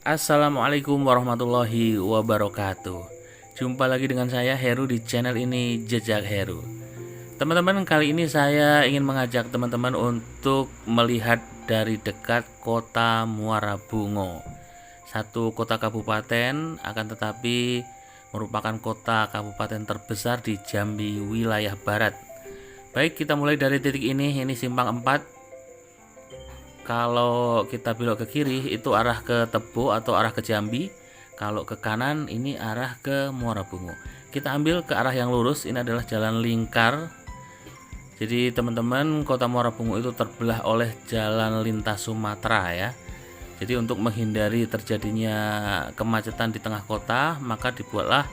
Assalamualaikum warahmatullahi wabarakatuh. Jumpa lagi dengan saya Heru di channel ini, Jejak Heru. Teman-teman, kali ini saya ingin mengajak teman-teman untuk melihat dari dekat kota Muara Bungo. Satu kota kabupaten, akan tetapi merupakan kota kabupaten terbesar di Jambi wilayah barat. Baik, kita mulai dari titik ini simpang 4. Kalau kita belok ke kiri itu arah ke Tebo atau arah ke Jambi. Kalau ke kanan ini arah ke Muara Bungo. Kita ambil ke arah yang lurus, ini adalah jalan lingkar. Jadi teman-teman, kota Muara Bungo itu terbelah oleh jalan lintas Sumatera ya. Jadi untuk menghindari terjadinya kemacetan di tengah kota, maka dibuatlah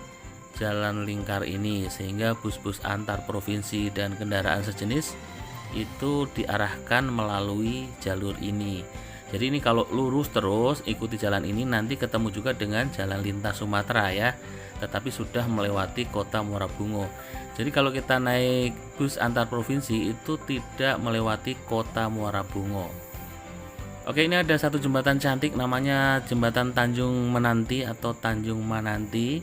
jalan lingkar ini sehingga bus-bus antar provinsi dan kendaraan sejenis itu diarahkan melalui jalur ini. Jadi ini kalau lurus terus ikuti jalan ini nanti ketemu juga dengan jalan lintas Sumatera ya, tetapi sudah melewati kota Muara Bungo. Jadi kalau kita naik bus antar provinsi itu tidak melewati kota Muara Bungo. Oke, ini ada satu jembatan cantik namanya jembatan Tanjung Menanti atau Tanjung Mananti.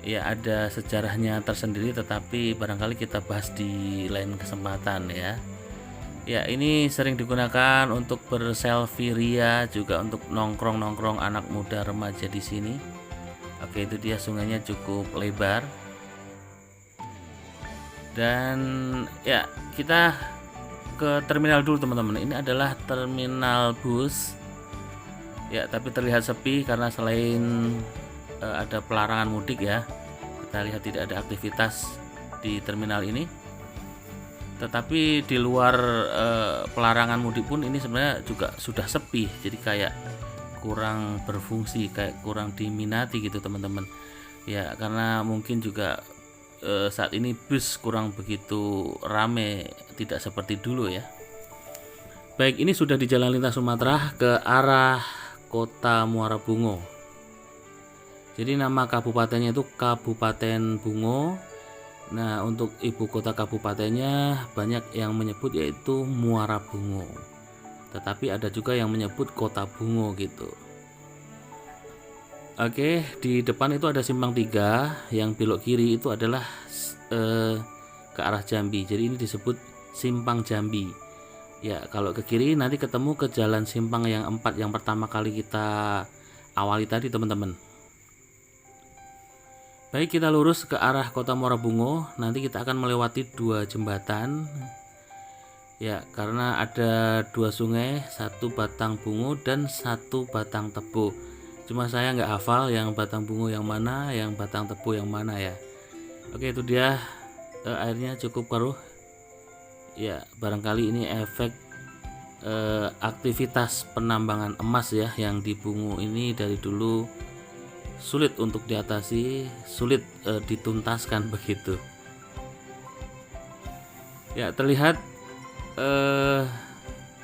Ya, ada sejarahnya tersendiri, tetapi barangkali kita bahas di lain kesempatan ya. Ya, ini sering digunakan untuk berselfie ria, juga untuk nongkrong-nongkrong anak muda remaja di sini. Oke, itu dia, sungainya cukup lebar. Dan ya, kita ke terminal dulu teman-teman. Ini adalah terminal bus. Ya, tapi terlihat sepi karena selain ada pelarangan mudik ya, kita lihat tidak ada aktivitas di terminal ini. Tetapi di luar pelarangan mudik pun ini sebenarnya juga sudah sepi, jadi kayak kurang berfungsi, kayak kurang diminati gitu teman-teman ya, karena mungkin juga saat ini bus kurang begitu rame, tidak seperti dulu ya. Baik, ini sudah di jalan lintas Sumatera ke arah kota Muara Bungo. Jadi nama kabupatennya itu Kabupaten Bungo. Nah, untuk ibu kota kabupatennya banyak yang menyebut yaitu Muara Bungo. Tetapi ada juga yang menyebut Kota Bungo gitu. Oke, di depan itu ada simpang 3, yang belok kiri itu adalah ke arah Jambi. Jadi ini disebut Simpang Jambi. Ya, kalau ke kiri nanti ketemu ke jalan simpang yang 4 yang pertama kali kita awali tadi teman-teman. Baik, kita lurus ke arah kota Muara Bungo. Nanti kita akan melewati 2 jembatan. Ya, karena ada 2 sungai, satu Batang Bungo dan satu Batang Tebo. Cuma saya nggak hafal yang Batang Bungo yang mana, yang Batang Tebo yang mana ya. Oke, itu dia, airnya cukup keruh. Ya, barangkali ini efek aktivitas penambangan emas ya, yang di Bungo ini dari dulu sulit untuk diatasi, sulit dituntaskan begitu. Ya, terlihat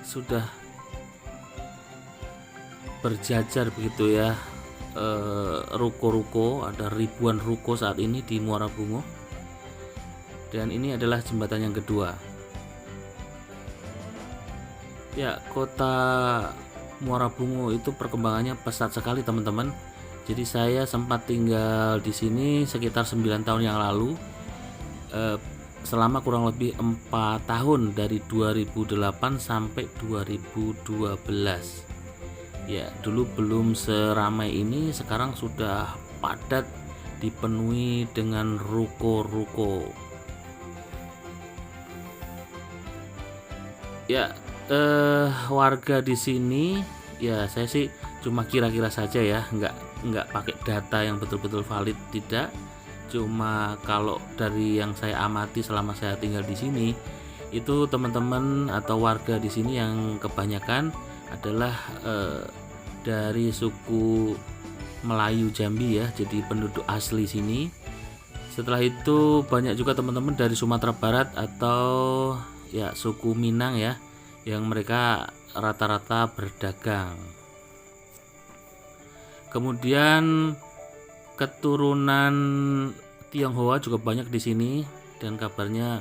sudah berjajar begitu ya ruko-ruko, ada ribuan ruko saat ini di Muara Bungo. Dan ini adalah jembatan yang kedua. Ya, kota Muara Bungo itu perkembangannya pesat sekali teman-teman. Jadi saya sempat tinggal di sini sekitar 9 tahun yang lalu, selama kurang lebih 4 tahun dari 2008 sampai 2012. Ya, dulu belum seramai ini, sekarang sudah padat dipenuhi dengan ruko-ruko. Ya, warga di sini ya saya sih cuma kira-kira saja ya, nggak pakai data yang betul-betul valid, tidak. Cuma kalau dari yang saya amati selama saya tinggal di sini, itu teman-teman atau warga di sini yang kebanyakan adalah dari suku Melayu Jambi ya, jadi penduduk asli sini. Setelah itu banyak juga teman-teman dari Sumatera Barat atau ya suku Minang ya, yang mereka rata-rata berdagang. Kemudian keturunan Tionghoa juga banyak di sini, dan kabarnya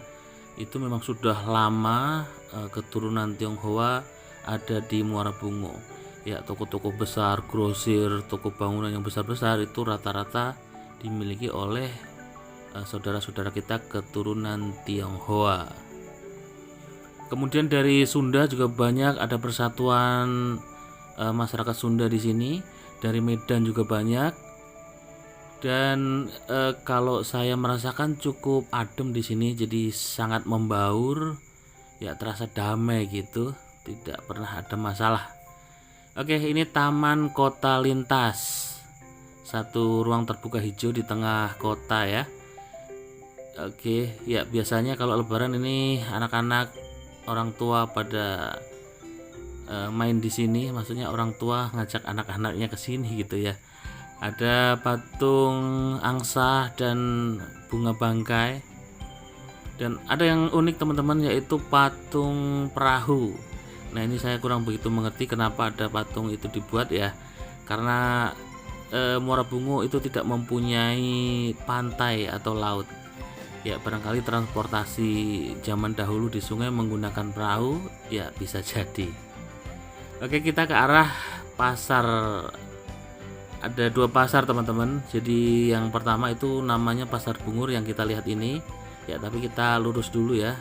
itu memang sudah lama keturunan Tionghoa ada di Muara Bungo. Ya, toko-toko besar, grosir, toko bangunan yang besar-besar itu rata-rata dimiliki oleh saudara-saudara kita keturunan Tionghoa. Kemudian dari Sunda juga banyak, ada persatuan masyarakat Sunda di sini. Dari Medan juga banyak. Dan kalau saya merasakan cukup adem di sini, jadi sangat membaur. Ya, terasa damai gitu, tidak pernah ada masalah. Oke, ini Taman Kota Lintas. Satu ruang terbuka hijau di tengah kota ya. Oke, ya biasanya kalau lebaran ini anak-anak, orang tua pada main di sini, maksudnya orang tua ngajak anak-anaknya ke sini gitu ya. Ada patung angsa dan bunga bangkai. Dan ada yang unik teman-teman, yaitu patung perahu. Nah, ini saya kurang begitu mengerti kenapa ada patung itu dibuat ya. Karena Muara Bungo itu tidak mempunyai pantai atau laut. Ya, barangkali transportasi zaman dahulu di sungai menggunakan perahu, ya bisa jadi. Oke, kita ke arah pasar. Ada dua pasar teman-teman. Jadi yang pertama itu namanya Pasar Bungur yang kita lihat ini. Ya, tapi kita lurus dulu ya.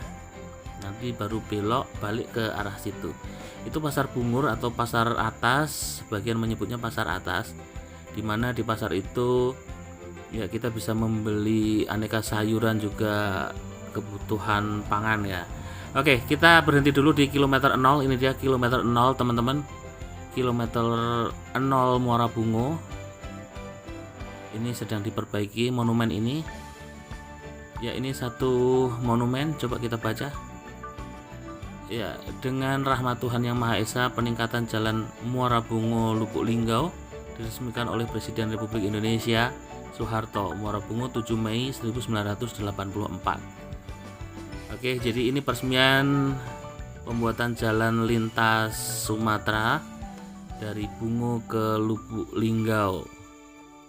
Nanti baru belok balik ke arah situ. Itu Pasar Bungur atau pasar atas, sebagian menyebutnya pasar atas, dimana di pasar itu ya kita bisa membeli aneka sayuran juga kebutuhan pangan ya. Oke, kita berhenti dulu di kilometer 0. Ini dia kilometer 0 teman-teman. Kilometer 0 Muara Bungo. Ini sedang diperbaiki monumen ini. Ya, ini satu monumen, coba kita baca. Ya, dengan rahmat Tuhan Yang Maha Esa, peningkatan jalan Muara Bungo Lubuk Linggau diresmikan oleh Presiden Republik Indonesia Soeharto. Muara Bungo 7 Mei 1984. Oke, jadi ini peresmian pembuatan jalan lintas Sumatera dari Bungo ke Lubuk Linggau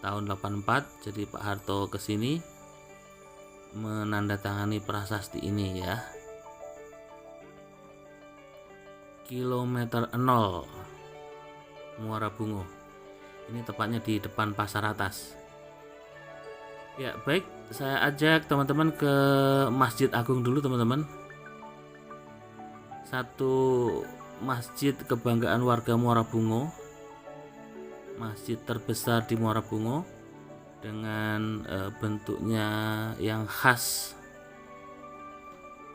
tahun 84. Jadi Pak Harto kesini menandatangani prasasti ini ya. Kilometer 0 Muara Bungo. Ini tepatnya di depan pasar atas. Ya, baik, saya ajak teman-teman ke Masjid Agung dulu teman-teman. Satu masjid kebanggaan warga Muara Bungo. Masjid terbesar di Muara Bungo dengan bentuknya yang khas.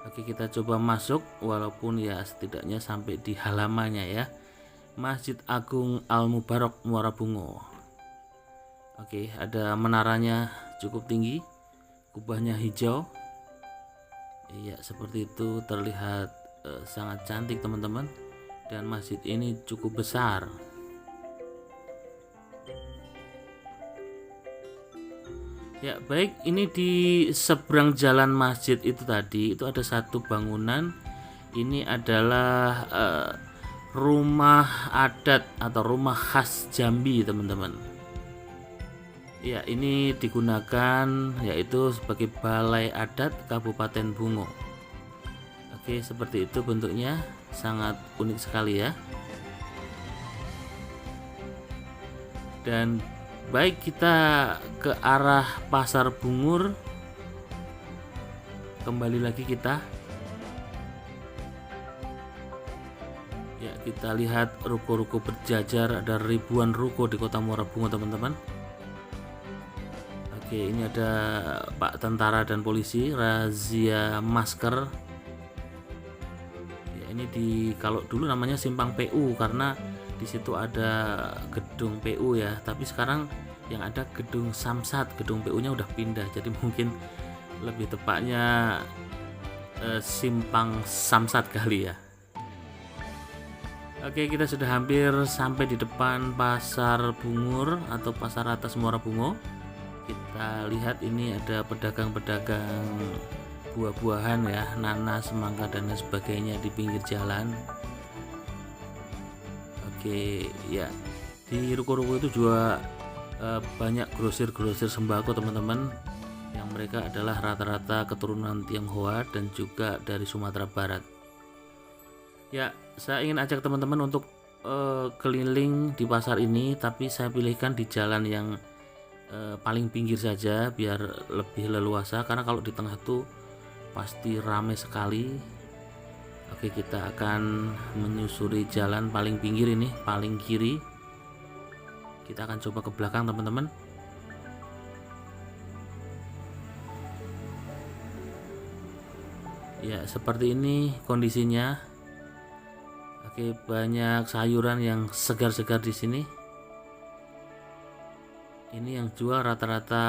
Oke, kita coba masuk, walaupun ya setidaknya sampai di halamannya ya. Masjid Agung Al Mubarak Muara Bungo. Oke, ada menaranya cukup tinggi, kubahnya hijau. Iya, seperti itu, terlihat sangat cantik teman-teman. Dan masjid ini cukup besar. Ya, baik, ini di seberang jalan masjid itu tadi itu ada satu bangunan. Ini adalah rumah adat atau rumah khas Jambi teman-teman. Ya, ini digunakan yaitu sebagai Balai Adat Kabupaten Bungo. Oke, seperti itu bentuknya, sangat unik sekali ya. Dan baik, kita ke arah Pasar Bungur. Kembali lagi kita. Ya, kita lihat ruko-ruko berjajar, ada ribuan ruko di Kota Muara Bungo teman-teman. Oke, ini ada Pak tentara dan polisi razia masker. Ya, ini kalau dulu namanya Simpang PU karena di situ ada gedung PU ya, tapi sekarang yang ada gedung Samsat, gedung PU-nya udah pindah, jadi mungkin lebih tepatnya Simpang Samsat kali ya. Oke, kita sudah hampir sampai di depan Pasar Bungur atau Pasar Atas Muara Bungo. Kita lihat ini ada pedagang-pedagang buah-buahan ya, nanas, semangka dan lain sebagainya di pinggir jalan. Oke, ya, di ruko-ruko itu juga banyak grosir-grosir sembako teman-teman, yang mereka adalah rata-rata keturunan Tionghoa dan juga dari Sumatera Barat. Ya, saya ingin ajak teman-teman untuk keliling di pasar ini, tapi saya pilihkan di jalan yang paling pinggir saja biar lebih leluasa, karena kalau di tengah tuh pasti ramai sekali. Oke, kita akan menyusuri jalan paling pinggir ini, paling kiri. Kita akan coba ke belakang teman-teman. Ya, seperti ini kondisinya. Oke, banyak sayuran yang segar-segar di sini. Ini yang jual rata-rata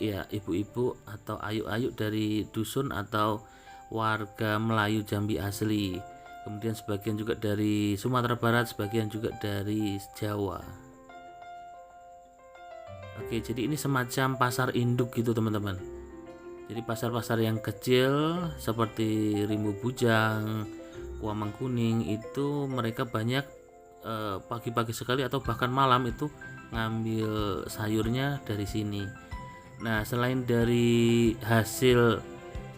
ya ibu-ibu atau ayu-ayu dari dusun atau warga Melayu Jambi asli. Kemudian sebagian juga dari Sumatera Barat, sebagian juga dari Jawa. Oke, jadi ini semacam pasar induk gitu teman-teman. Jadi pasar-pasar yang kecil seperti Rimbu Bujang, Kuamang Kuning itu mereka banyak pagi-pagi sekali atau bahkan malam itu ngambil sayurnya dari sini. Nah, selain dari hasil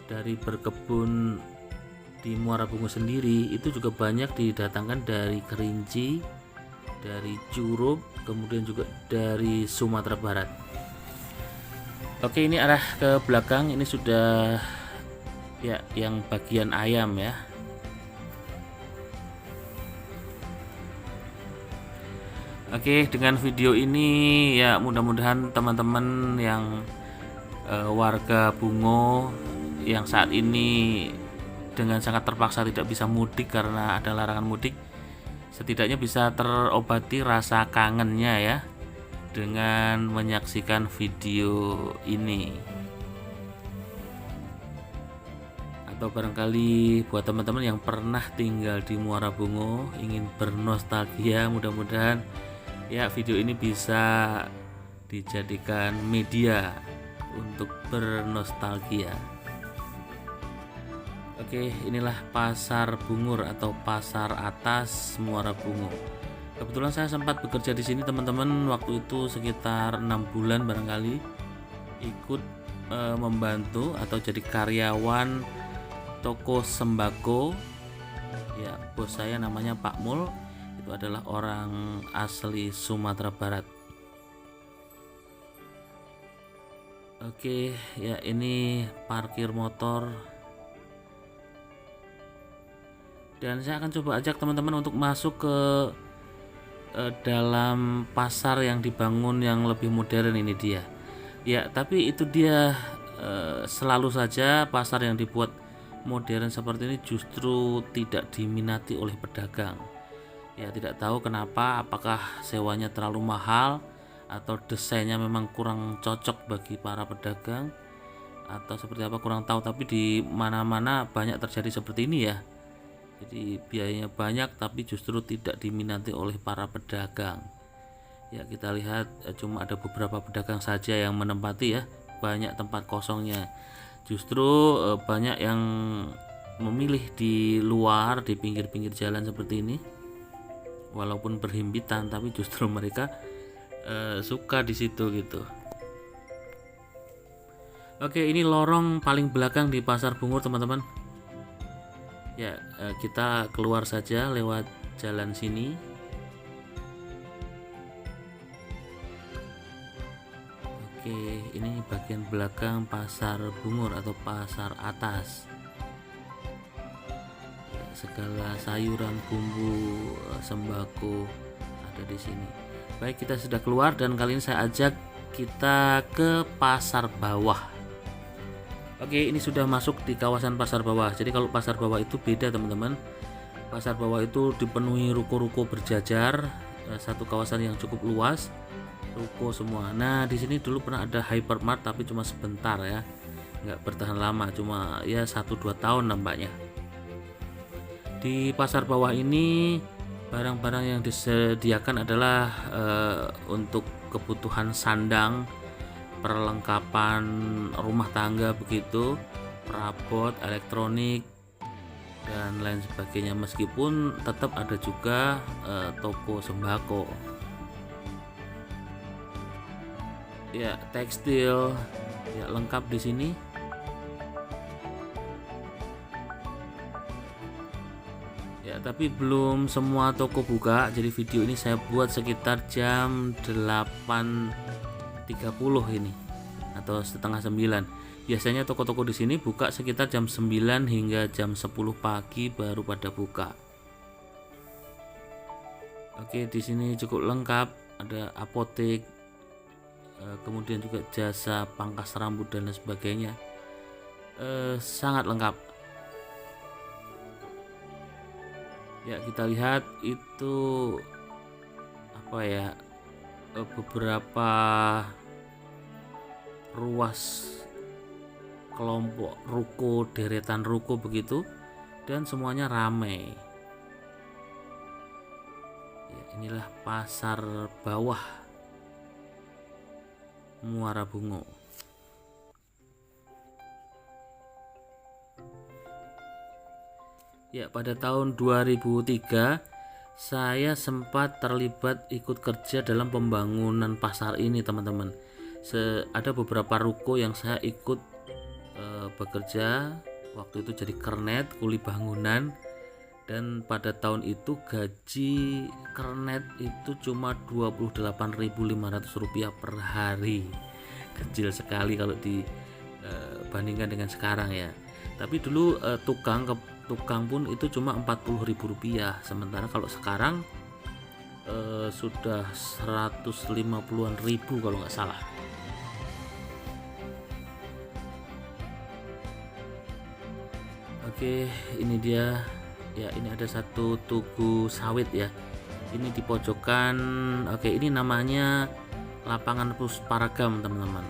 dari berkebun di Muara Bungo sendiri, itu juga banyak didatangkan dari Kerinci, dari Curup, kemudian juga dari Sumatera Barat. Oke, ini arah ke belakang, ini sudah ya yang bagian ayam ya. Oke, dengan video ini ya mudah-mudahan teman-teman yang warga Bungo yang saat ini dengan sangat terpaksa tidak bisa mudik karena ada larangan mudik, setidaknya bisa terobati rasa kangennya ya dengan menyaksikan video ini. Atau barangkali buat teman-teman yang pernah tinggal di Muara Bungo ingin bernostalgia, mudah-mudahan ya video ini bisa dijadikan media untuk bernostalgia. Oke, inilah pasar Bungur atau pasar atas Muara Bungo. Kebetulan saya sempat bekerja di sini teman-teman, waktu itu sekitar 6 bulan barangkali, ikut membantu atau jadi karyawan toko sembako. Ya, bos saya namanya Pak Mul, itu adalah orang asli Sumatera Barat. Oke, ya ini parkir motor. Dan saya akan coba ajak teman-teman untuk masuk ke dalam pasar yang dibangun yang lebih modern ini dia. Ya, tapi itu dia selalu saja pasar yang dibuat modern seperti ini justru tidak diminati oleh pedagang. Ya, tidak tahu kenapa, apakah sewanya terlalu mahal atau desainnya memang kurang cocok bagi para pedagang atau seperti apa kurang tahu, tapi di mana-mana banyak terjadi seperti ini ya. Jadi biayanya banyak tapi justru tidak diminati oleh para pedagang. Ya, kita lihat cuma ada beberapa pedagang saja yang menempati ya, banyak tempat kosongnya. Justru banyak yang memilih di luar, di pinggir-pinggir jalan seperti ini. Walaupun berhimpitan tapi justru mereka suka di situ gitu. Oke, ini lorong paling belakang di Pasar Bungur teman-teman. Ya, kita keluar saja lewat jalan sini. Oke, ini bagian belakang Pasar Bungur atau pasar atas. Ya, segala sayuran, bumbu, sembako ada di sini. Baik, kita sudah keluar dan kali ini saya ajak kita ke pasar bawah. Oke, ini sudah masuk di kawasan pasar bawah. Jadi kalau pasar bawah itu beda teman-teman. Pasar bawah itu dipenuhi ruko-ruko berjajar, satu kawasan yang cukup luas, ruko semua. Nah, di sini dulu pernah ada hypermart tapi cuma sebentar ya, nggak bertahan lama, cuma ya 1-2 tahun nampaknya. Di pasar bawah ini barang-barang yang disediakan adalah untuk kebutuhan sandang, perlengkapan rumah tangga begitu, perabot, elektronik dan lain sebagainya, meskipun tetap ada juga toko sembako. Ya, tekstil ya lengkap di sini. Ya, tapi belum semua toko buka. Jadi video ini saya buat sekitar jam 8.30 ini atau setengah 9. Biasanya toko-toko di sini buka sekitar jam 9 hingga jam 10 pagi baru pada buka. Oke, di sini cukup lengkap, ada apotek, kemudian juga jasa pangkas rambut dan lain sebagainya. Sangat lengkap. Ya, kita lihat itu apa ya, beberapa ruas kelompok ruko, deretan ruko begitu, dan semuanya ramai. Ya, inilah pasar bawah Muara Bungo. Ya, pada tahun 2003 saya sempat terlibat ikut kerja dalam pembangunan pasar ini, teman-teman. Ada beberapa ruko yang saya ikut bekerja waktu itu jadi kernet, kuli bangunan, dan pada tahun itu gaji kernet itu cuma Rp28.500 per hari. Kecil sekali kalau dibandingkan dengan sekarang ya. Tapi dulu tukang pun itu cuma Rp40.000, sementara kalau sekarang sudah 150-an ribu kalau nggak salah. Oke, ini dia ya, ini ada satu tugu sawit ya, ini di pojokan. Oke, ini namanya lapangan Pusparagam, teman-teman.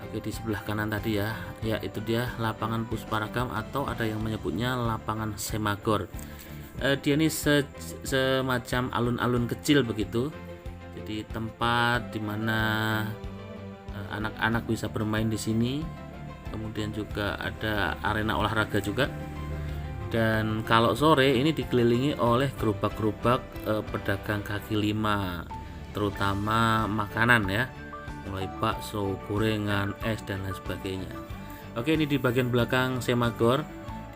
Oke, di sebelah kanan tadi ya, ya itu dia lapangan Pusparagam, atau ada yang menyebutnya lapangan Semagor. Dia ini semacam alun-alun kecil begitu, jadi tempat dimana anak-anak bisa bermain di sini. Kemudian juga ada arena olahraga juga. Dan kalau sore ini dikelilingi oleh gerobak-gerobak pedagang kaki lima, terutama makanan ya, mulai bakso, gorengan, es dan lain sebagainya. Oke, ini di bagian belakang Semagor,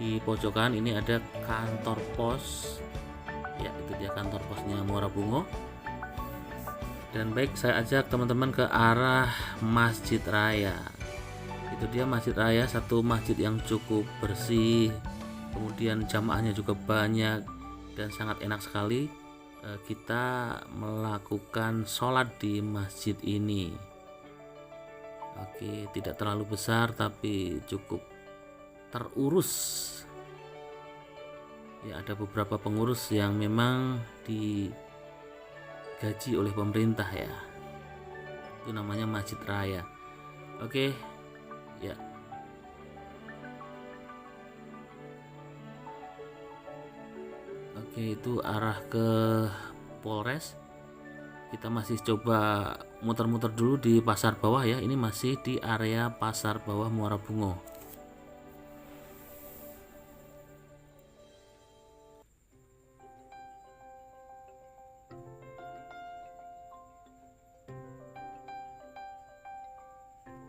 di pojokan ini ada kantor pos. Ya, itu dia kantor posnya Muara Bungo. Dan baik, saya ajak teman-teman ke arah Masjid Raya. Itu dia Masjid Raya, satu masjid yang cukup bersih, kemudian jamaahnya juga banyak dan sangat enak sekali kita melakukan sholat di masjid ini. Oke, tidak terlalu besar tapi cukup terurus. Ya, ada beberapa pengurus yang memang digaji oleh pemerintah ya. Itu namanya Masjid Raya. Oke. Ya. Oke, itu arah ke Polres. Kita masih coba muter-muter dulu di pasar bawah ya. Ini masih di area pasar bawah Muara Bungo.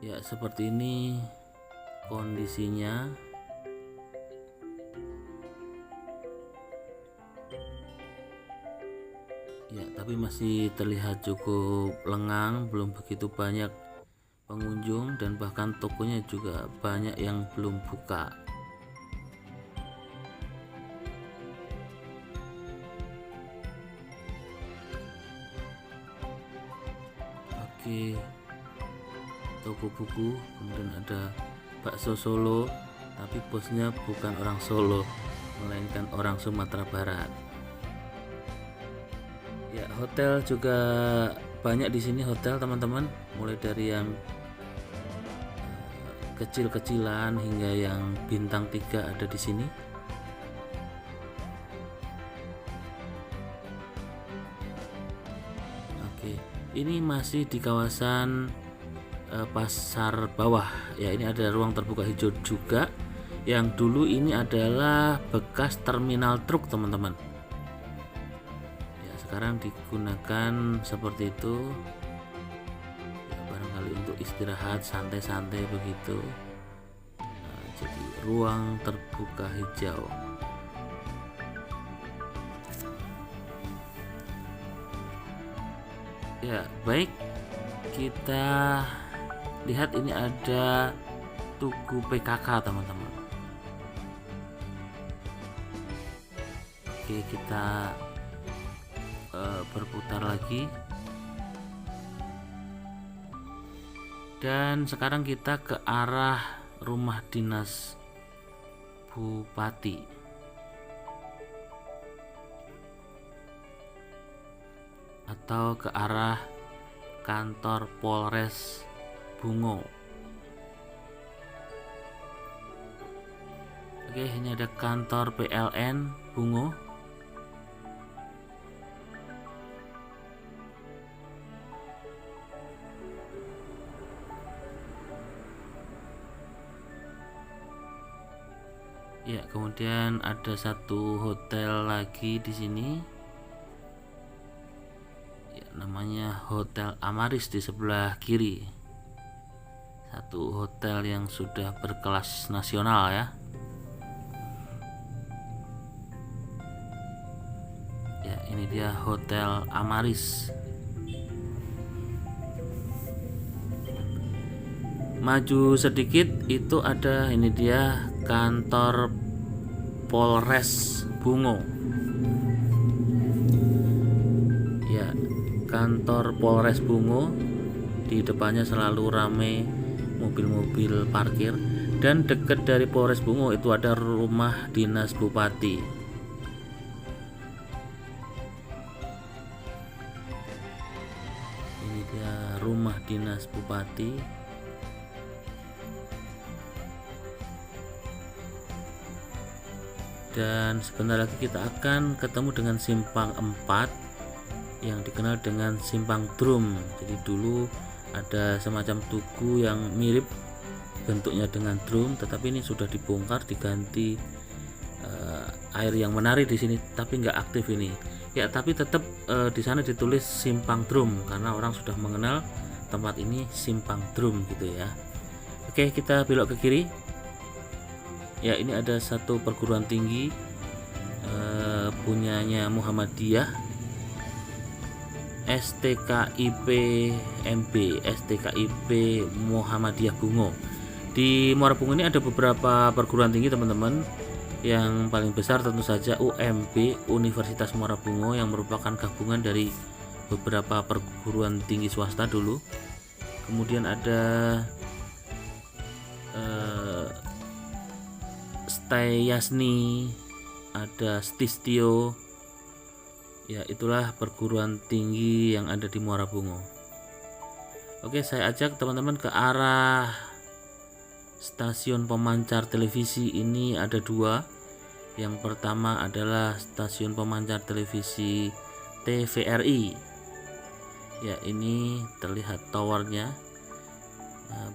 Ya, seperti ini kondisinya. Ya, tapi masih terlihat cukup lengang, belum begitu banyak pengunjung, dan bahkan tokonya juga banyak yang belum buka. Oke, toko buku, kemudian ada bakso Solo, tapi bosnya bukan orang Solo, melainkan orang Sumatera Barat. Ya, hotel juga banyak di sini, hotel teman-teman, mulai dari yang kecil-kecilan hingga yang bintang 3 ada di sini. Oke, ini masih di kawasan pasar bawah ya. Ini ada ruang terbuka hijau juga, yang dulu ini adalah bekas terminal truk, teman-teman. Ya, sekarang digunakan seperti itu ya, barangkali untuk istirahat santai-santai begitu. Nah, jadi ruang terbuka hijau. Ya, baik. Kita lihat ini ada Tugu PKK, teman-teman. Oke, kita berputar lagi. Dan sekarang kita ke arah rumah dinas Bupati. Atau ke arah kantor Polres Bungo. Oke, ini ada kantor PLN Bungo. Ya, kemudian ada satu hotel lagi di sini. Namanya Hotel Amaris di sebelah kiri. Satu hotel yang sudah berkelas nasional ya. Ya, ini dia Hotel Amaris. Maju sedikit itu ada ini dia kantor Polres Bungo. Ya, kantor Polres Bungo, di depannya selalu ramai mobil-mobil parkir, dan dekat dari Polres Bungo itu ada rumah dinas Bupati. Ini dia rumah dinas Bupati. Dan sebentar lagi kita akan ketemu dengan simpang 4 yang dikenal dengan simpang drum. Jadi dulu ada semacam tugu yang mirip bentuknya dengan drum, tetapi ini sudah dibongkar, diganti air yang menari di sini, tapi nggak aktif ini. Ya, tapi tetap di sana ditulis simpang drum karena orang sudah mengenal tempat ini simpang drum gitu ya. Oke, kita belok ke kiri. Ya, ini ada satu perguruan tinggi punyanya Muhammadiyah, STKIP MB, STKIP Muhammadiyah Bungo. Di Muara Bungo ini ada beberapa perguruan tinggi, teman-teman. Yang paling besar tentu saja UMB, Universitas Muara Bungo, yang merupakan gabungan dari beberapa perguruan tinggi swasta dulu. Kemudian ada Stayasni, ada Stistio. Ya, itulah perguruan tinggi yang ada di Muara Bungo. Oke, saya ajak teman-teman ke arah stasiun pemancar televisi. Ini ada 2. Yang pertama adalah stasiun pemancar televisi TVRI. Ya, ini terlihat towernya.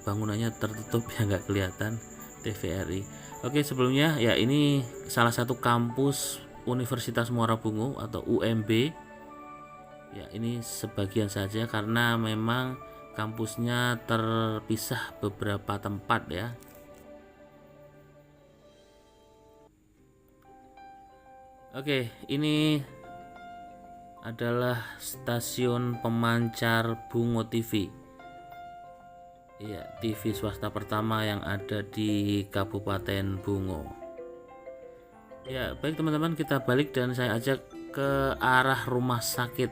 Bangunannya tertutup ya, nggak kelihatan. TVRI. Oke, sebelumnya ya ini salah satu kampus Universitas Muara Bungo atau UMB. Ya, ini sebagian saja karena memang kampusnya terpisah beberapa tempat ya. Oke, ini adalah stasiun pemancar Bungo TV. Ya, TV swasta pertama yang ada di Kabupaten Bungo. Ya, baik teman-teman, kita balik dan saya ajak ke arah rumah sakit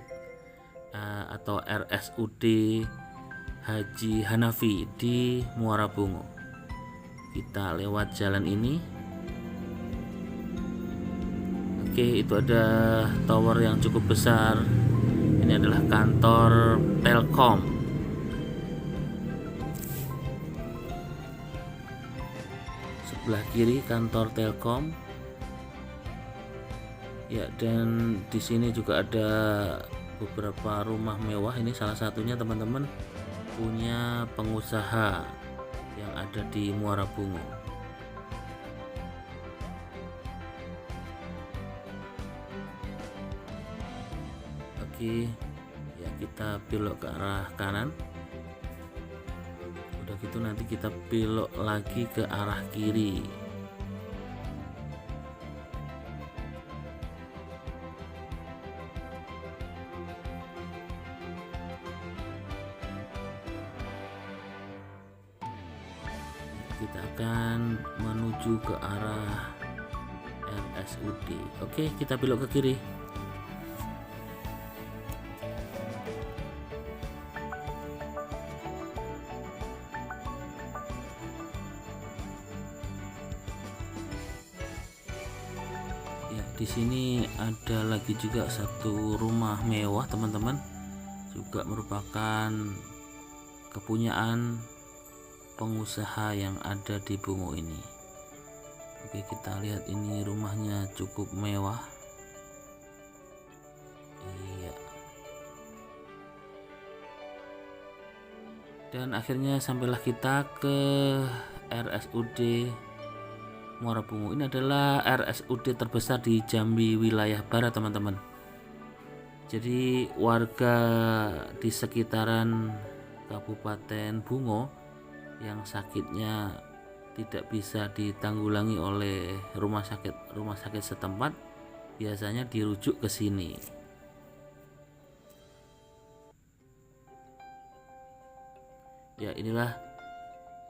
atau RSUD Haji Hanafi di Muara Bungo. Kita lewat jalan ini. Oke, itu ada tower yang cukup besar. Ini adalah kantor Telkom. Sebelah kiri kantor Telkom. Ya, dan di sini juga ada beberapa rumah mewah. Ini salah satunya teman-teman punya pengusaha yang ada di Muara Bungo. Oke, ya kita belok ke arah kanan. Udah gitu nanti kita belok lagi ke arah kiri. kita akan menuju ke arah RSUD. Oke, kita belok ke kiri. Ya, di sini ada lagi juga satu rumah mewah, teman-teman. Juga merupakan kepunyaan pengusaha yang ada di Bungo ini. Oke, kita lihat ini rumahnya cukup mewah. Iya. Dan akhirnya sampailah kita ke RSUD Muara Bungo. Ini adalah RSUD terbesar di Jambi wilayah barat, teman-teman. Jadi warga di sekitaran Kabupaten Bungo yang sakitnya tidak bisa ditanggulangi oleh rumah sakit setempat biasanya dirujuk ke sini. Ya, inilah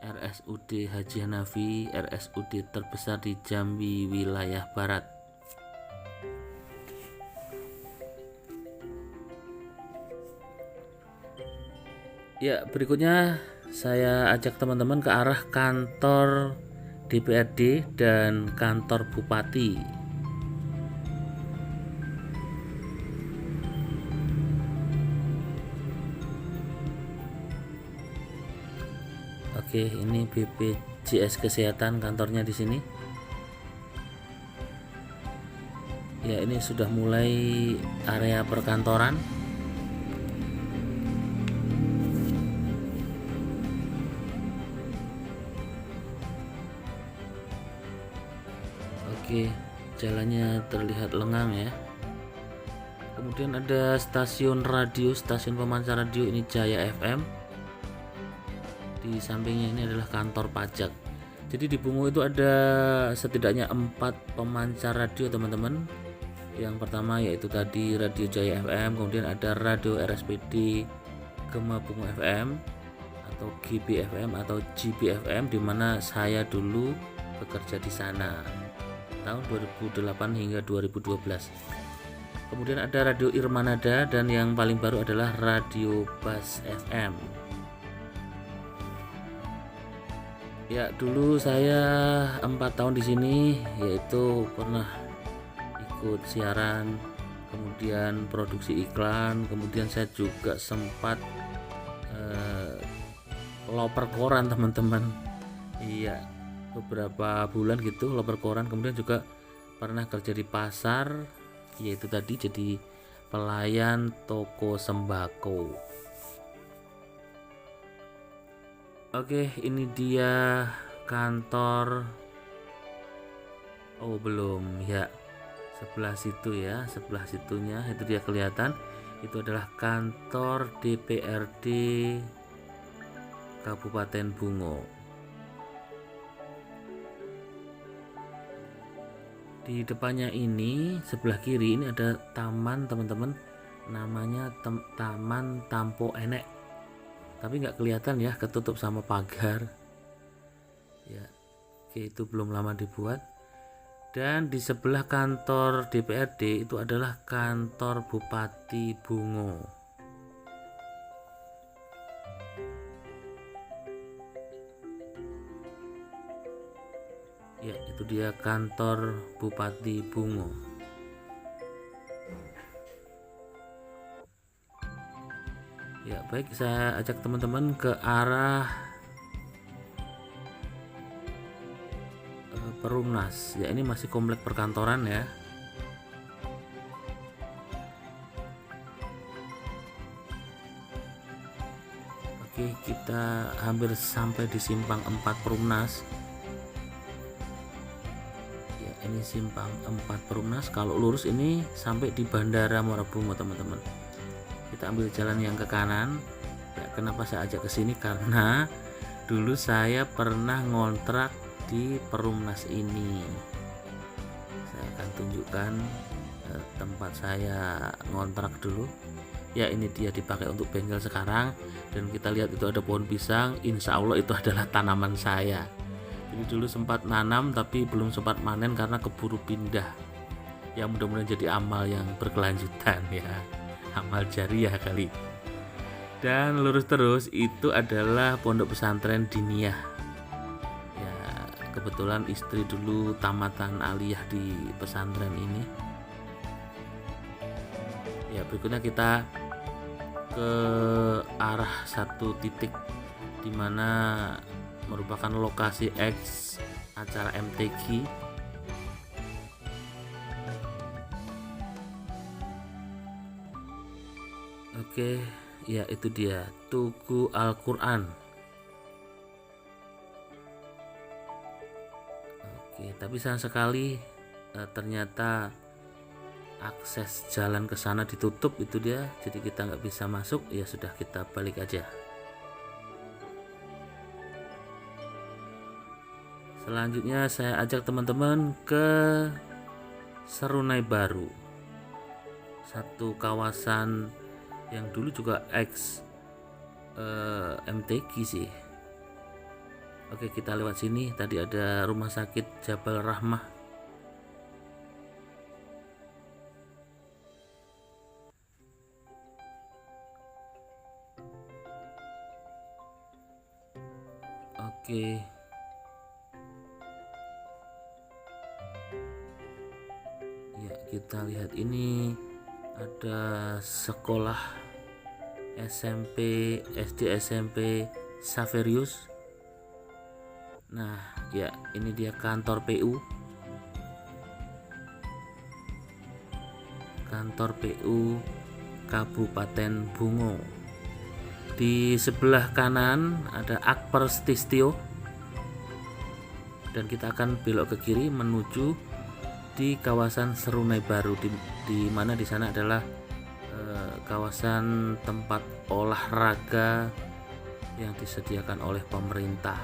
RSUD Haji Hanafi, RSUD terbesar di Jambi wilayah barat. Ya, berikutnya saya ajak teman-teman ke arah kantor DPRD dan kantor Bupati. Oke, ini BPJS Kesehatan kantornya di sini. Ya, ini sudah mulai area perkantoran. Oke, jalannya terlihat lengang ya. Kemudian ada stasiun radio, stasiun pemancar radio, ini Jaya FM. Di sampingnya ini adalah kantor pajak. Jadi di Bungo itu ada setidaknya 4 pemancar radio, teman-teman. Yang pertama yaitu tadi Radio Jaya FM, kemudian ada Radio RSPD Gema Bungo FM atau GBFM atau GBFM, di mana saya dulu bekerja di sana tahun 2008 hingga 2012. Kemudian ada Radio Irmanada dan yang paling baru adalah Radio Bas FM. Ya, dulu saya 4 tahun di sini, yaitu pernah ikut siaran, kemudian produksi iklan, kemudian saya juga sempat loper koran, teman-teman. Iya, beberapa bulan gitu loper koran. Kemudian juga pernah kerja di pasar, yaitu tadi jadi pelayan toko sembako. Oke, ini dia kantor. Oh, belum ya, sebelah situ ya, sebelah situnya itu dia kelihatan. Itu adalah kantor DPRD Kabupaten Bungo. Di depannya ini sebelah kiri ini ada taman, teman-teman, namanya Taman Tampo Enek, tapi nggak kelihatan ya, ketutup sama pagar ya. Oke, itu belum lama dibuat. Dan di sebelah kantor DPRD itu adalah kantor Bupati Bungo. Ya, itu dia kantor Bupati Bungo. Ya, baik, saya ajak teman-teman ke arah Perumnas. Ya, ini masih komplek perkantoran ya. Oke, kita hampir sampai di Simpang 4 Perumnas. Ini Simpang 4 Perumnas. Kalau lurus ini sampai di Bandara Muara Bungo, teman-teman. Kita ambil jalan yang ke kanan. Ya, kenapa saya ajak ke sini? Karena dulu saya pernah ngontrak di Perumnas ini. Saya akan tunjukkan tempat saya ngontrak dulu. Ya, ini dia dipakai untuk bengkel sekarang. Dan kita lihat itu ada pohon pisang. Insya Allah itu adalah tanaman saya. Jadi dulu sempat nanam tapi belum sempat panen karena keburu pindah. Ya mudah-mudahan jadi amal yang berkelanjutan ya, amal jariah kali. Dan lurus terus itu adalah pondok pesantren Diniyah. Ya kebetulan istri dulu tamatan aliyah di pesantren ini. Ya berikutnya kita ke arah satu titik di mana merupakan lokasi X acara MTQ. Oke, ya itu dia Tugu Al-Quran. Oke, tapi sayang sekali ternyata akses jalan ke sana ditutup, itu dia. Jadi kita nggak bisa masuk. Ya sudah, kita balik aja. Selanjutnya saya ajak teman-teman ke Serunai Baru, satu kawasan yang dulu juga ex MTQ sih. Oke, kita lewat sini. Tadi ada rumah sakit Jabal Rahmah. Oke. Ya, kita lihat ini ada sekolah SMP, SD SMP Saverius. Nah, ya ini dia kantor PU. Kantor PU Kabupaten Bungo. Di sebelah kanan ada Akper Stistio. Dan kita akan belok ke kiri menuju di kawasan Serunai Baru, di mana di sana adalah kawasan tempat olahraga yang disediakan oleh pemerintah.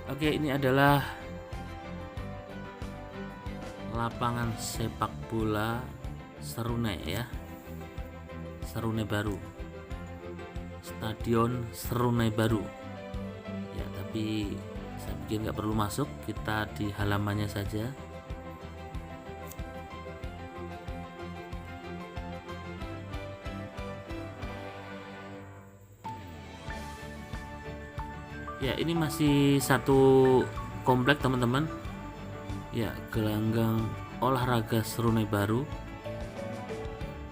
Oke, ini adalah lapangan sepak bola Serunai ya, Serunai Baru, Stadion Serunai Baru ya. Tapi saya pikir nggak perlu masuk, kita di halamannya saja. Ya, ini masih satu komplek teman-teman. Ya, gelanggang olahraga Serunai Baru.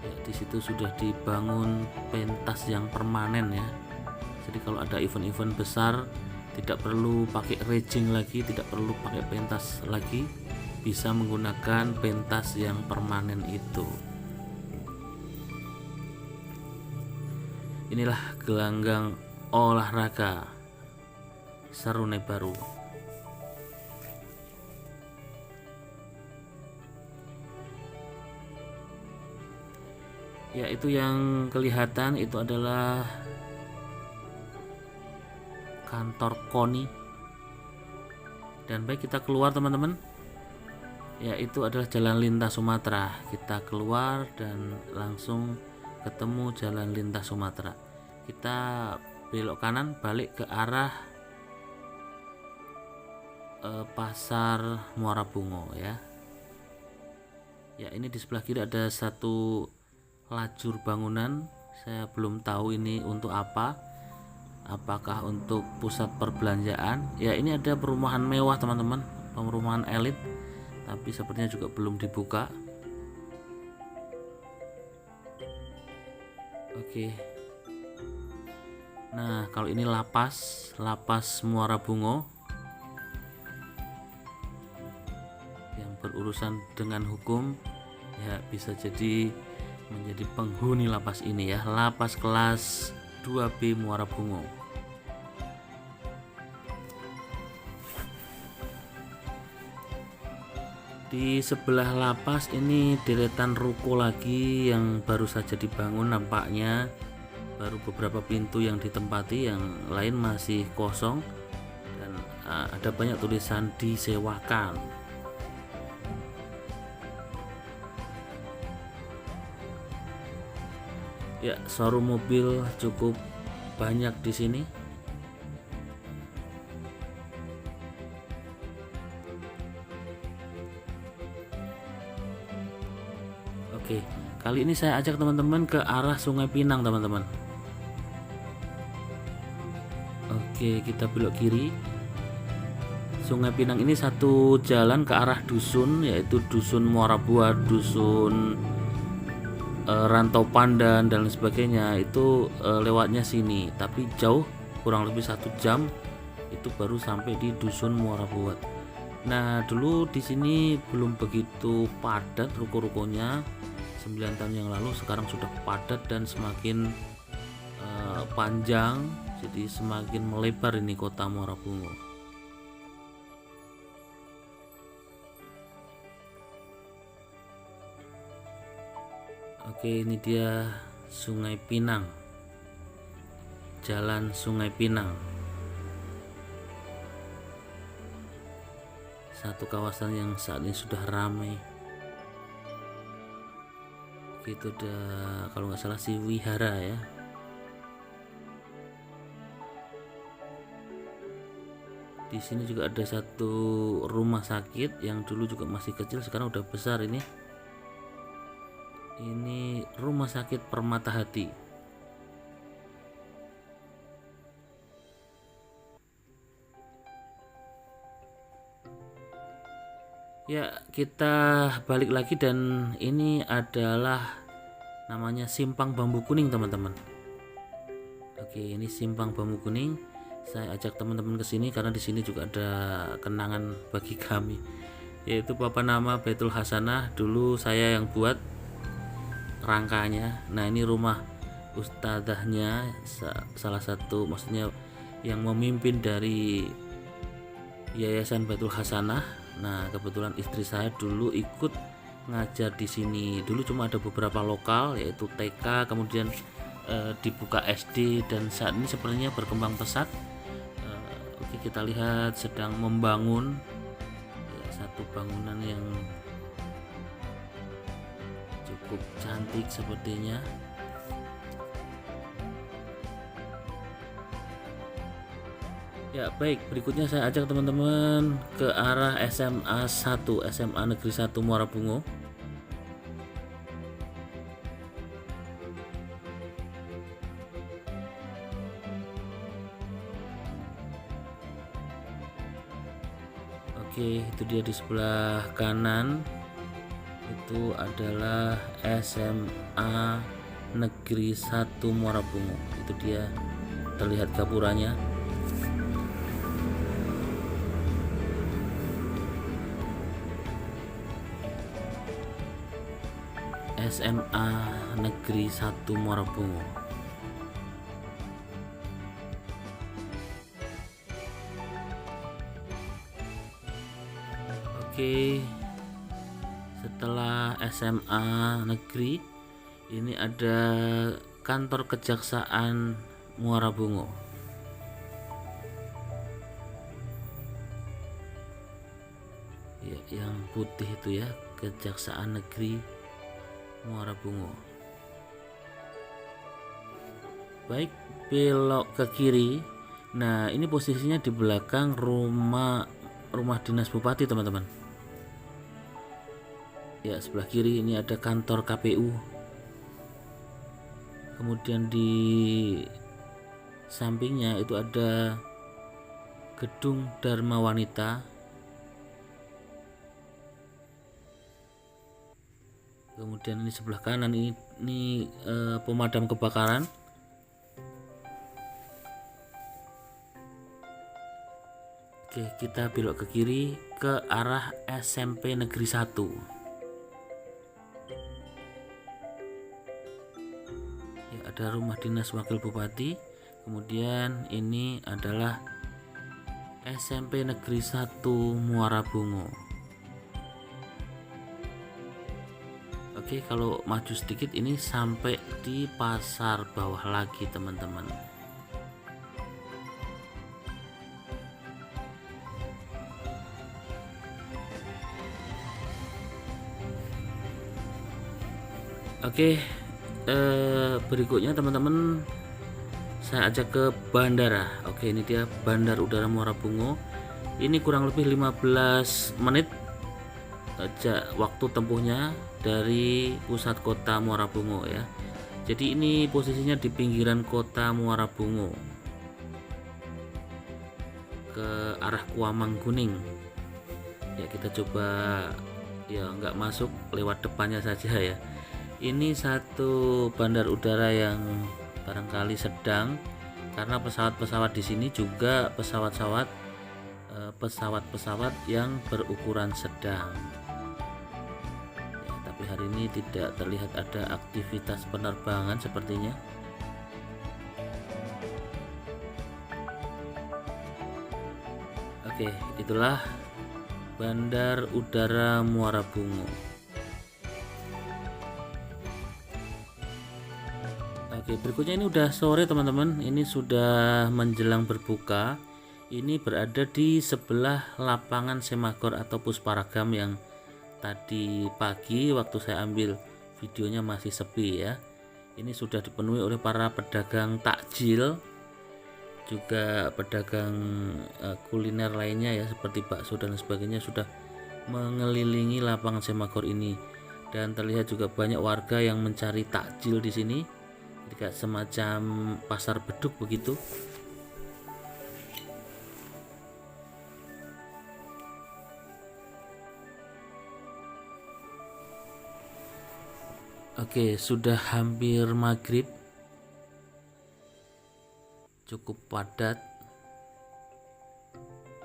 Ya, di situ sudah dibangun pentas yang permanen ya. Jadi kalau ada event-event besar tidak perlu pakai raging lagi, tidak perlu pakai pentas lagi, bisa menggunakan pentas yang permanen itu. Inilah gelanggang olahraga Serunai Baru. Ya, itu yang kelihatan itu adalah kantor KONI. Dan baik, kita keluar teman-teman. Ya, itu adalah Jalan Lintas Sumatera. Kita keluar dan langsung ketemu Jalan Lintas Sumatera. Kita belok kanan balik ke arah Pasar Muara Bungo ya. Ya, ini di sebelah kiri ada satu lajur bangunan. Saya belum tahu ini untuk apa, apakah untuk pusat perbelanjaan ya. Ini ada perumahan mewah teman-teman, perumahan elit, tapi sepertinya juga belum dibuka. Oke. Nah, kalau ini lapas Muara Bungo yang berurusan dengan hukum ya, bisa jadi menjadi penghuni lapas ini ya, lapas kelas 2B Muara Bungo. Di sebelah lapas ini deretan ruko lagi yang baru saja dibangun nampaknya, baru beberapa pintu yang ditempati, yang lain masih kosong dan ada banyak tulisan disewakan. Ya, showroom mobil cukup banyak di sini. Oke, kali ini saya ajak teman-teman ke arah Sungai Pinang, teman-teman. Oke, kita belok kiri. Sungai Pinang ini satu jalan ke arah dusun, yaitu dusun Muara Buat, dusun Rantau Pandan dan sebagainya. Itu lewatnya sini, tapi jauh, kurang lebih 1 jam itu baru sampai di dusun Muara Buat. Nah, dulu di sini belum begitu padat ruko-rukonya. 9 tahun yang lalu, sekarang sudah padat dan semakin panjang, jadi semakin melebar ini kota Muara Bungo. Oke, ini dia Sungai Pinang, Jalan Sungai Pinang, satu kawasan yang saat ini sudah ramai. Itu udah, kalau nggak salah si Wihara ya. Di sini juga ada satu rumah sakit yang dulu juga masih kecil, sekarang udah besar ini. Ini Rumah Sakit Permata Hati. Ya, kita balik lagi dan ini adalah namanya Simpang Bambu Kuning, teman-teman. Oke, ini Simpang Bambu Kuning. Saya ajak teman-teman ke sini karena di sini juga ada kenangan bagi kami, yaitu papan nama Baitul Hasanah. Dulu saya yang buat rangkanya. Nah, ini rumah ustadzahnya, salah satu, maksudnya yang memimpin dari Yayasan Baitul Hasanah. Nah, kebetulan istri saya dulu ikut ngajar di sini. Dulu cuma ada beberapa lokal, yaitu TK, kemudian dibuka SD, dan saat ini sepertinya berkembang pesat. Oke, kita lihat sedang membangun satu bangunan yang cukup cantik sepertinya. Ya, baik, berikutnya saya ajak teman-teman ke arah SMA 1, SMA Negeri 1 Muara Bungo. Oke, itu dia di sebelah kanan. Itu adalah SMA Negeri 1 Muara Bungo. Itu dia, terlihat gapuranya. SMA Negeri 1 Muara Bungo. Oke, setelah SMA Negeri ini ada kantor Kejaksaan Muara Bungo. Ya, yang putih itu ya, Kejaksaan Negeri Muara Bungo. Baik, belok ke kiri. Nah, ini posisinya di belakang rumah dinas bupati, teman-teman. Ya, sebelah kiri ini ada kantor KPU. Kemudian di sampingnya itu ada gedung Dharma Wanita. Kemudian ini sebelah kanan ini pemadam kebakaran. Oke, kita belok ke kiri ke arah SMP Negeri 1. Ya, ada rumah dinas wakil bupati. Kemudian ini adalah SMP Negeri 1 Muara Bungo. Oke, kalau maju sedikit ini sampai di pasar bawah lagi, teman-teman. Oke, berikutnya teman-teman, saya ajak ke bandara. Oke, ini dia Bandar Udara Muara Bungo. Ini kurang lebih 15 menit aja waktu tempuhnya dari pusat kota Muara Bungo ya. Jadi ini posisinya di pinggiran kota Muara Bungo ke arah Kuamangkuning. Ya, kita coba ya nggak masuk, lewat depannya saja ya. Ini satu bandar udara yang barangkali sedang, karena pesawat-pesawat di sini juga pesawat-pesawat yang berukuran sedang. Ya, tapi hari ini tidak terlihat ada aktivitas penerbangan sepertinya. Oke, itulah Bandar Udara Muara Bungo. Oke, berikutnya ini udah sore teman-teman. Ini sudah menjelang berbuka. Ini berada di sebelah lapangan Semagor atau Pusparagam yang tadi pagi waktu saya ambil videonya masih sepi ya. Ini sudah dipenuhi oleh para pedagang takjil, juga pedagang kuliner lainnya ya, seperti bakso dan sebagainya, sudah mengelilingi lapangan Semagor ini. Dan terlihat juga banyak warga yang mencari takjil di sini, jadi semacam pasar beduk begitu. Oke, sudah hampir maghrib, cukup padat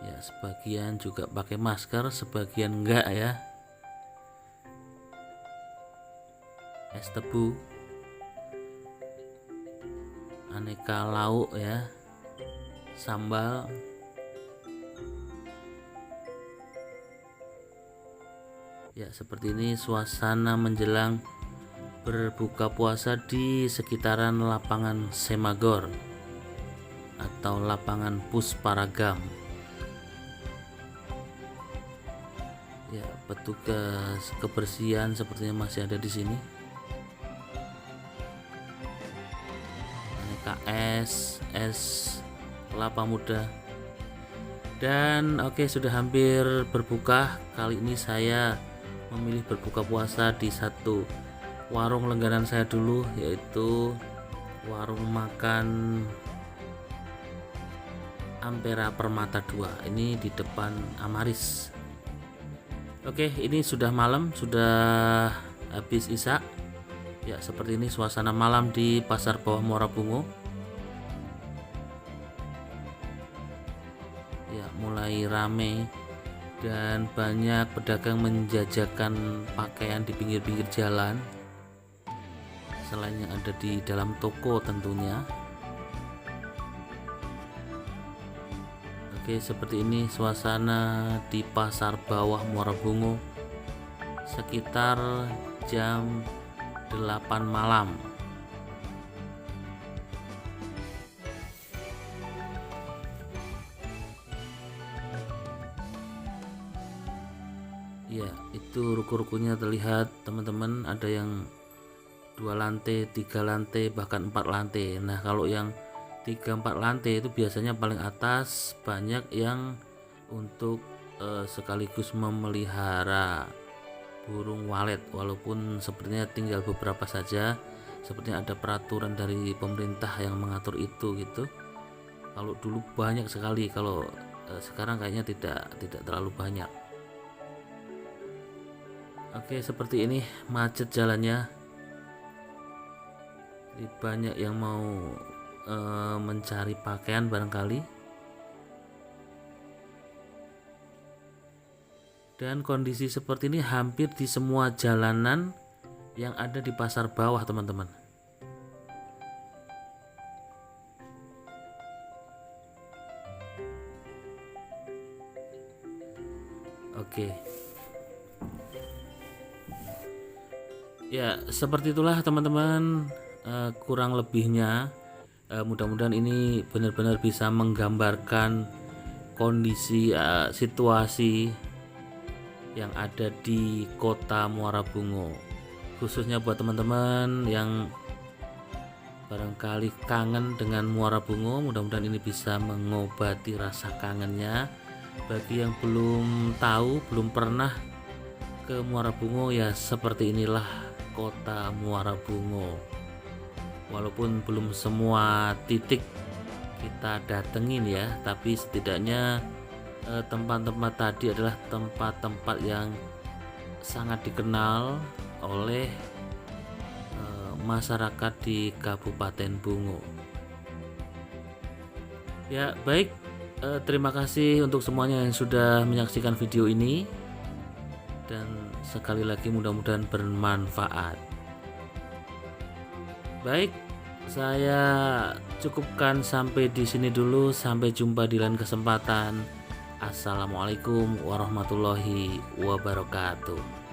ya, sebagian juga pakai masker, sebagian enggak ya. Es tebu, aneka lauk ya, sambal. Ya, seperti ini suasana menjelang berbuka puasa di sekitaran lapangan Semagor atau lapangan Pusparagam. Ya, petugas kebersihan sepertinya masih ada di sini. Aneka es kelapa muda. Dan oke, sudah hampir berbuka. Kali ini saya memilih berbuka puasa di satu warung langganan saya dulu, yaitu warung makan Ampera Permata 2. Ini di depan Amaris. Oke, ini sudah malam, sudah habis isya. Ya, seperti ini suasana malam di Pasar Bawah Muara Bungo. Ya, mulai rame dan banyak pedagang menjajakan pakaian di pinggir-pinggir jalan, selain yang ada di dalam toko tentunya. Oke, seperti ini suasana di Pasar Bawah Muara Bungo sekitar jam 8 malam. Ya, itu ruko-rukonya terlihat teman-teman, ada yang 2 lantai, 3 lantai, bahkan 4 lantai. Nah, kalau yang 3-4 lantai itu biasanya paling atas banyak yang untuk sekaligus memelihara burung walet, walaupun sepertinya tinggal beberapa saja. Sepertinya ada peraturan dari pemerintah yang mengatur itu gitu. Kalau dulu banyak sekali, kalau sekarang kayaknya tidak terlalu banyak. Oke, seperti ini macet jalannya. Banyak yang mau mencari pakaian barangkali. Dan kondisi seperti ini hampir di semua jalanan yang ada di pasar bawah, teman-teman. Oke. Ya, seperti itulah teman-teman, kurang lebihnya. Mudah-mudahan ini benar-benar bisa menggambarkan kondisi situasi yang ada di kota Muara Bungo. khususnya buat teman-teman yang barangkali kangen dengan Muara Bungo. Mudah-mudahan ini bisa mengobati rasa kangennya. Bagi yang belum tahu, belum pernah ke Muara Bungo, ya seperti inilah kota Muara Bungo. Walaupun belum semua titik kita datengin ya, tapi setidaknya tempat-tempat tadi adalah tempat-tempat yang sangat dikenal oleh masyarakat di Kabupaten Bungo. Ya baik, terima kasih untuk semuanya yang sudah menyaksikan video ini, dan sekali lagi mudah-mudahan bermanfaat. Baik, saya cukupkan sampai di sini dulu. Sampai jumpa di lain kesempatan. Assalamualaikum warahmatullahi wabarakatuh.